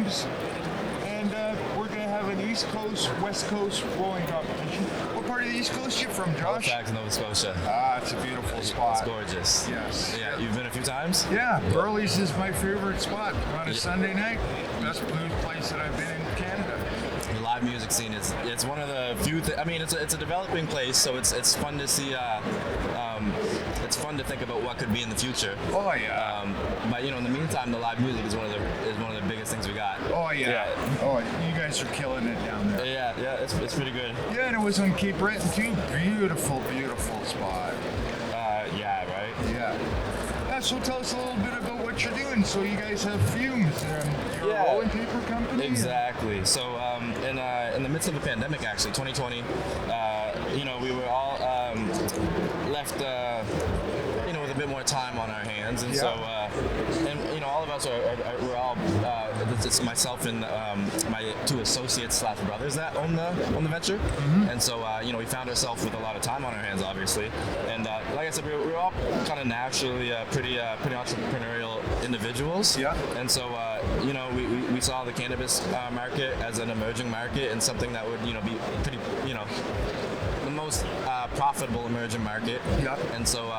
Fumes. And we're going to have an East Coast, West Coast rolling competition. What part of the East Coast you from, Josh? Halifax, Nova Scotia. Ah, it's a beautiful spot. It's gorgeous. Yes. Yeah, you've been a few times? Yeah, Burley's is my favorite spot on a Sunday night. Best blues place that I've been in Canada. The live music scene it's one of the few. I mean, it's a developing place, so it's fun to see. It's fun to think about what could be in the future. Oh yeah. But in the meantime, the live music is one of the biggest things we got. Oh yeah. Oh, you guys are killing it down there. Yeah, it's pretty good. Yeah, and it was on Cape Breton too. Beautiful, beautiful spot. Yeah, right. Yeah. So tell us a little bit about what you're doing. So you guys have Fumes, you're a rolling paper company. Exactly. So in the midst of the pandemic, actually, 2020, we were all left with a bit more time on our hands, and so all of us we're all it's myself and my two associates / brothers that own the venture, and so we found ourselves with a lot of time on our hands, obviously, and like I said, we're all kind of naturally pretty entrepreneurial individuals, and so we saw the cannabis market as an emerging market and something that would be pretty the most profitable emerging market. And so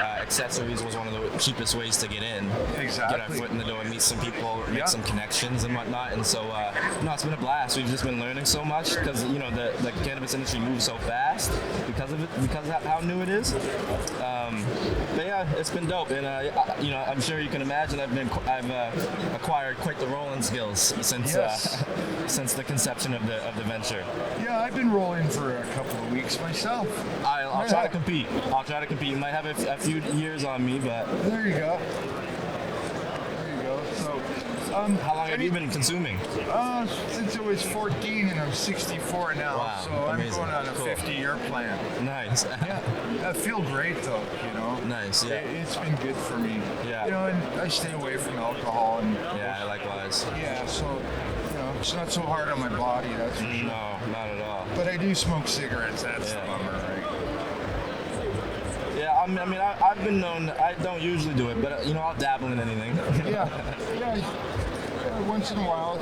accessories was one of the cheapest ways to get in. Exactly. Get our foot in the door and meet some people, make some connections and whatnot. And so it's been a blast. We've just been learning so much because the cannabis industry moves so fast because of how new it is. But yeah, it's been dope, and I'm sure you can imagine I've acquired quite the rolling skills since the conception of the venture. Yeah, I've been rolling for a couple of weeks myself. I'll try to compete. You might have a few years on me, but there you go. So, how long have you been consuming? Since I was 14, and I'm 64 now. Wow, so amazing. I'm going on a 50-year plan. Nice. Yeah, I feel great though. Nice. Yeah. It's been good for me. Yeah. And I stay away from alcohol. And yeah, likewise. Yeah, so it's not so hard on my body. That's for sure. No, not at all. But I do smoke cigarettes. That's the bummer, right? Yeah, I've been known. I don't usually do it, but I'll dabble in anything. Yeah. Once in a while,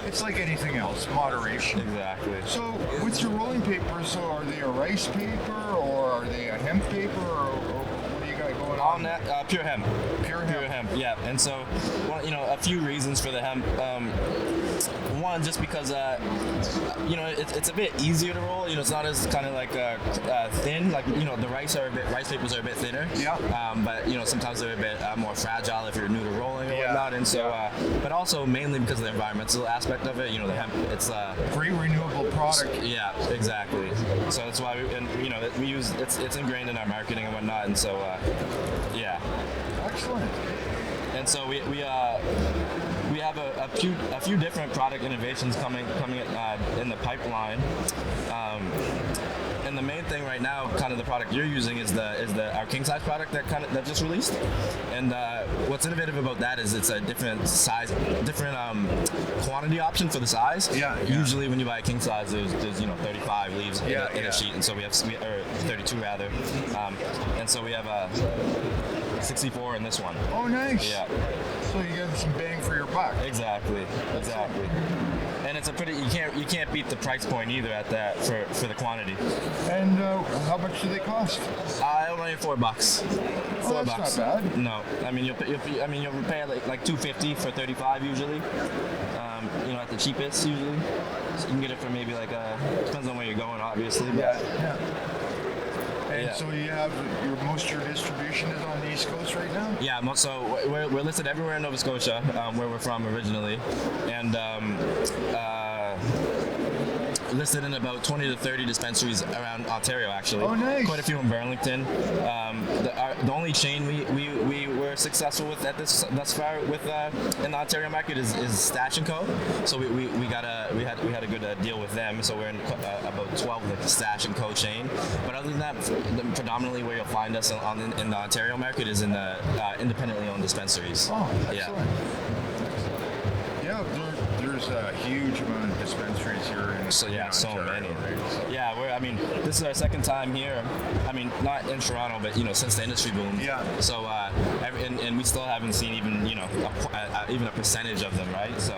it's like anything else, moderation. Exactly. So, with your rolling papers, so are they a rice paper or are they a hemp paper or what do you got going on? On that, pure hemp. Pure hemp. Yeah. And so, a few reasons for the hemp. One, just because it's a bit easier to roll. It's not as kind of like thin. Like the rice papers are a bit thinner. Yeah. But sometimes they're a bit more fragile if you're new to rolling or whatnot. And so, but also mainly because of the environmental aspect of it. The hemp, it's great renewable product. Yeah, exactly. So that's why we use it's ingrained in our marketing and whatnot. And so yeah. Excellent. And so we have a few different product innovations coming in the pipeline, and the main thing right now, kind of the product you're using is our king size product that just released. And what's innovative about that is it's a different size, different quantity option for the size. Yeah. Usually when you buy a king size, there's 35 leaves in a sheet, and so we have 32 rather, and so we have 64 in this one. Oh, nice. Yeah. So you get some bang for your buck. Exactly. And it's a pretty you can't beat the price point either at that for the quantity. And how much do they cost? Only $4. $4. That's not bad. No, you'll pay like $2.50 for 35 usually. At the cheapest usually. So you can get it for maybe depends on where you're going, obviously. But Yeah. And so you have most of your distribution is on the East Coast right now? Yeah, so we're listed everywhere in Nova Scotia, where we're from originally, and listed in about 20 to 30 dispensaries around Ontario, actually. Oh, nice. Quite a few in Burlington. The only chain we were successful with thus far with in the Ontario market is Stash & Co. So we had a good deal with them. So we're in about 12 with the Stash & Co chain. But other than that, predominantly where you'll find us in the Ontario market is in the independently owned dispensaries. Oh, excellent. Yeah, there's a huge amount of dispensaries here in so Ontario, many. Right? Yeah, this is our second time here. Not in Toronto, but since the industry boom. Yeah. So and we still haven't seen even even a percentage of them, right? So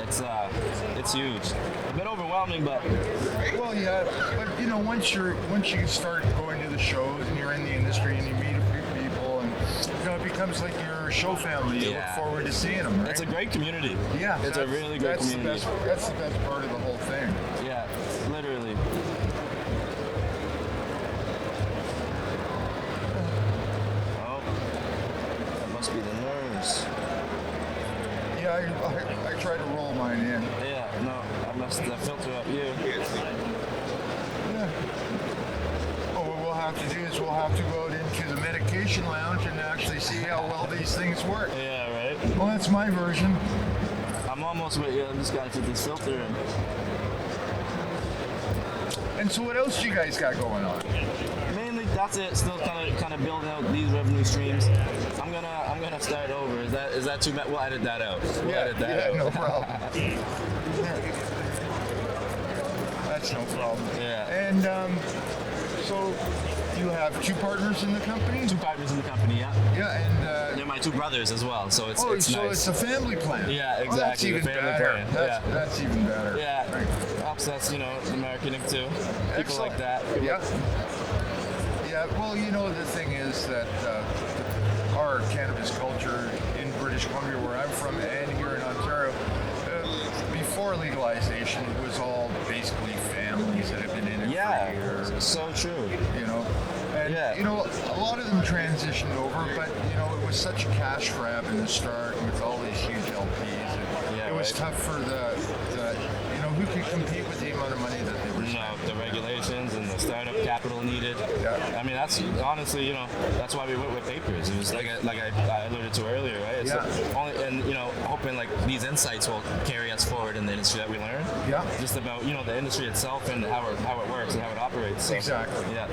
it's huge. A bit overwhelming, but Well, yeah, but you know, once you start going to the shows and you're in the industry and you meet a few people, and you know, it becomes like your show family. You look forward to seeing them. Right? it's a great community. Yeah, it's a really great community. That's the best part of the whole thing. Yeah, literally. Oh, that must be the nerves. Yeah, I tried to roll mine in. Yeah, no, I messed that filter up. You. Yeah. Well, what we'll have to do is we'll have to go out into the medication lounge and actually see how well these things work. Yeah, right. Well, that's my version. I'm almost with you. I just gotta fit this filter in. And so, what else you guys got going on? Mainly, that's it. Still kind of building out these revenue streams. I'm gonna start over. Is that too bad? We'll edit that out. We'll edit that out. No problem. That's no problem. Yeah. And so you have two partners in the company? Two partners in the company, yeah. Yeah, and They're my two brothers as well, so it's so nice. it's a family plan. Yeah, exactly. Oh, that's The even family better. plan. That's even better. Yeah, Right. helps us, the marketing too. People Excellent. like that. Yeah. Yeah. Well, you know, the thing is that our cannabis culture in British Columbia, where I'm from, and here in Ontario, before legalization, it was all basically families that have been in it for years. So true. You know, and you know, a lot of them transitioned over, but you know, it was such a cash grab in the start with all these huge LPs. And it was tough for the you know, who could compete with the amount of money that they were spending. The regulations and the startup capital needed. Yeah. I mean, that's honestly, that's why we went with papers. It was like I alluded to earlier, right? It's only, and hoping like these insights will carry us forward in the industry that we learn. Yeah. Just about the industry itself and how it works and how it operates. So, Exactly. Yeah.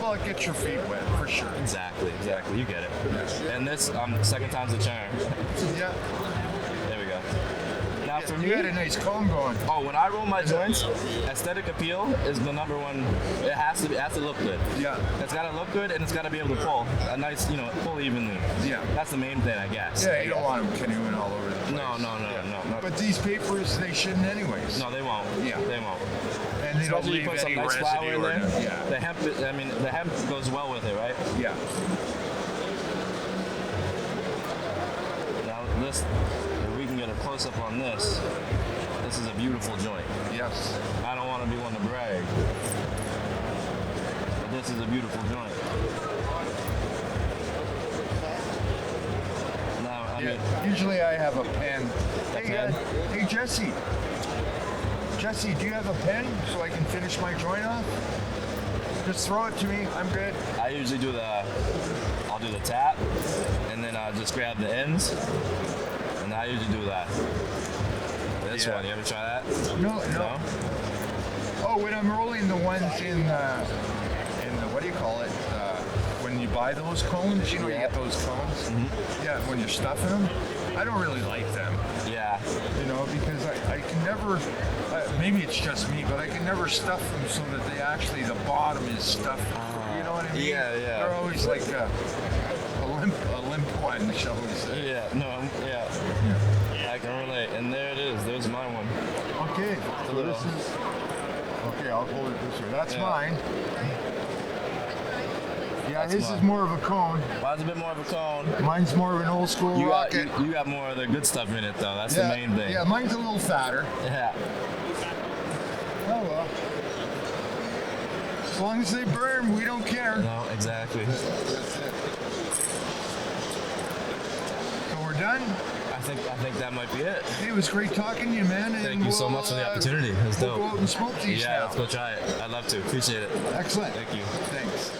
Well, it gets your feet wet for sure. Exactly. You get it. And this, second time's a charm. Yeah. There we go. Now for me, you had a nice cone going. Oh, when I roll my joints, aesthetic appeal is the number one. It has to look good. Yeah. It's got to look good, and it's got to be able to pull a nice, pull evenly. Yeah. That's the main thing, I guess. Yeah, you don't want them canoeing all over the place. No. But these papers, they shouldn't anyways. No, they won't. Yeah. They won't. And they don't Especially leave you put some any nice flour residue in or there. nothing. Yeah. The hemp goes well with it, right? Yeah. Now this, if we can get a close up on this. This is a beautiful joint. Yes. I don't want to be one to brag, but this is a beautiful joint. Now, I mean, usually I have a pen. pen? Hey, Jesse. Jesse, do you have a pen so I can finish my joint off? Just throw it to me. I'm good. I usually I'll do the tap, and then I'll just grab the ends, and I usually do that. This one, you ever try that? No. Oh, when I'm rolling the ones in the what do you call it? When you buy those cones, you get those cones. Mm-hmm. Yeah, when you're stuffing them, I don't really like them. Yeah. Because I can never. Maybe it's just me, but I can never stuff them so that the bottom is stuffed. You know what I mean? Yeah. They're always like a limp one, shall we say? Yeah. I can relate, and there it is. There's my one. Okay, so this is. Okay, I'll hold it this way. That's mine. Yeah, this is more of a cone. Mine's a bit more of a cone. Mine's more of an old school rocket. You got more of the good stuff in it, though. That's the main thing. Yeah, mine's a little fatter. Yeah. Oh well. As long as they burn, we don't care. No, exactly. That's it. So we're done? I think that might be it. Hey, it was great talking to you, man. Thank you so much for the opportunity. It was dope. We'll go out and smoke these now. Let's go try it. I'd love to. Appreciate it. Excellent. Thank you. Thanks.